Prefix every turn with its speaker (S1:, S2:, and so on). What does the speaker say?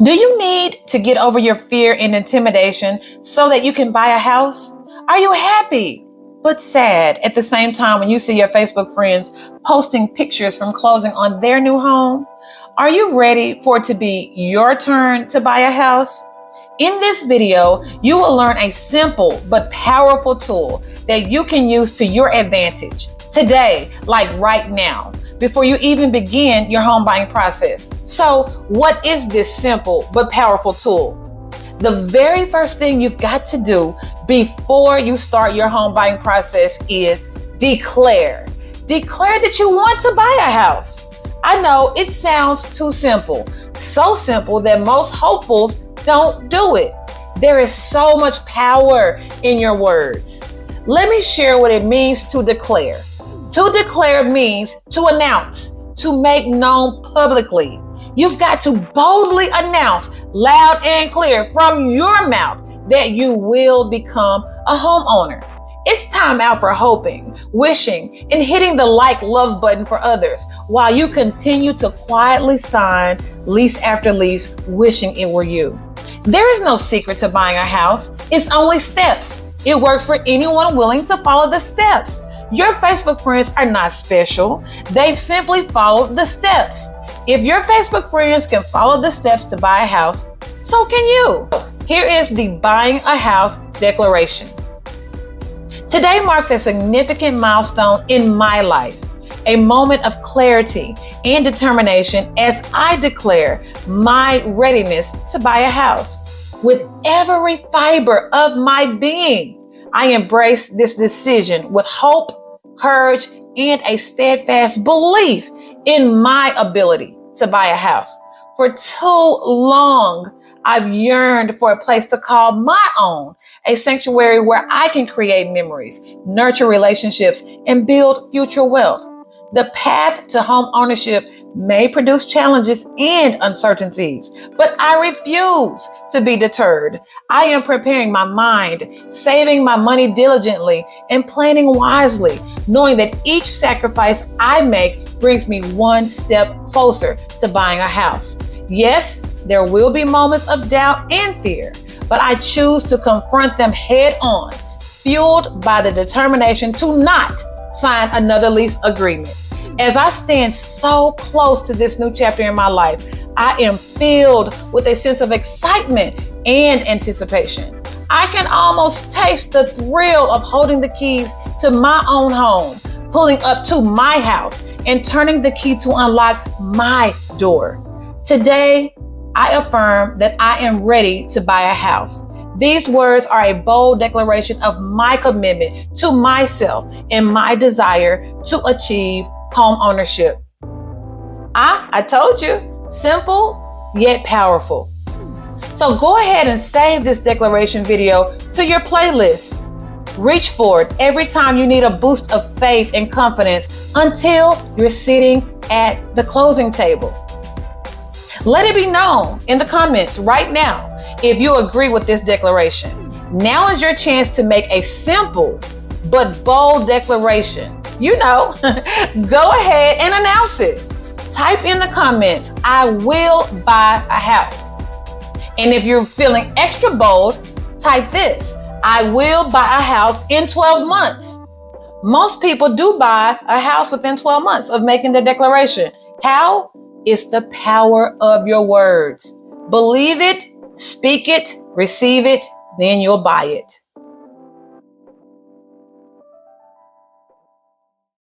S1: Do you need to get over your fear and intimidation so that you can buy a house? Are you happy but sad at the same time when you see your Facebook friends posting pictures from closing on their new home? Are you ready for it to be your turn to buy a house? In this video, you will learn a simple but powerful tool that you can use to your advantage today, like right now, before you even begin your home buying process. So, what is this simple but powerful tool? The very first thing you've got to do before you start your home buying process is declare. Declare that you want to buy a house. I know it sounds too simple, so simple that most hopefuls don't do it. There is so much power in your words. Let me share what it means to declare. To declare means to announce, to make known publicly. You've got to boldly announce loud and clear from your mouth that you will become a homeowner. It's time out for hoping, wishing, and hitting the like love button for others while you continue to quietly sign lease after lease, wishing it were you. There is no secret to buying a house. It's only steps. It works for anyone willing to follow the steps. Your Facebook friends are not special. They've simply followed the steps. If your Facebook friends can follow the steps to buy a house, so can you. Here is the buying a house declaration. Today marks a significant milestone in my life, a moment of clarity and determination as I declare my readiness to buy a house. With every fiber of my being, I embrace this decision with hope, courage, and a steadfast belief in my ability to buy a house. For too long, I've yearned for a place to call my own, a sanctuary where I can create memories, nurture relationships, and build future wealth. The path to home ownership may produce challenges and uncertainties, but I refuse to be deterred. I am preparing my mind, saving my money diligently, and planning wisely, knowing that each sacrifice I make brings me one step closer to buying a house. Yes, there will be moments of doubt and fear, but I choose to confront them head on, fueled by the determination to not sign another lease agreement. As I stand so close to this new chapter in my life, I am filled with a sense of excitement and anticipation. I can almost taste the thrill of holding the keys to my own home, pulling up to my house, and turning the key to unlock my door. Today, I affirm that I am ready to buy a house. These words are a bold declaration of my commitment to myself and my desire to achieve home ownership. I told you, simple yet powerful. So go ahead and save this declaration video to your playlist. Reach for it every time you need a boost of faith and confidence until you're sitting at the closing table. Let it be known in the comments right now if you agree with this declaration. Now is your chance to make a simple but bold declaration. You know, go ahead and announce it. Type in the comments, I will buy a house. And if you're feeling extra bold, type this, I will buy a house in 12 months. Most people do buy a house within 12 months of making their declaration. How? It's the power of your words. Believe it, speak it, receive it, then you'll buy it.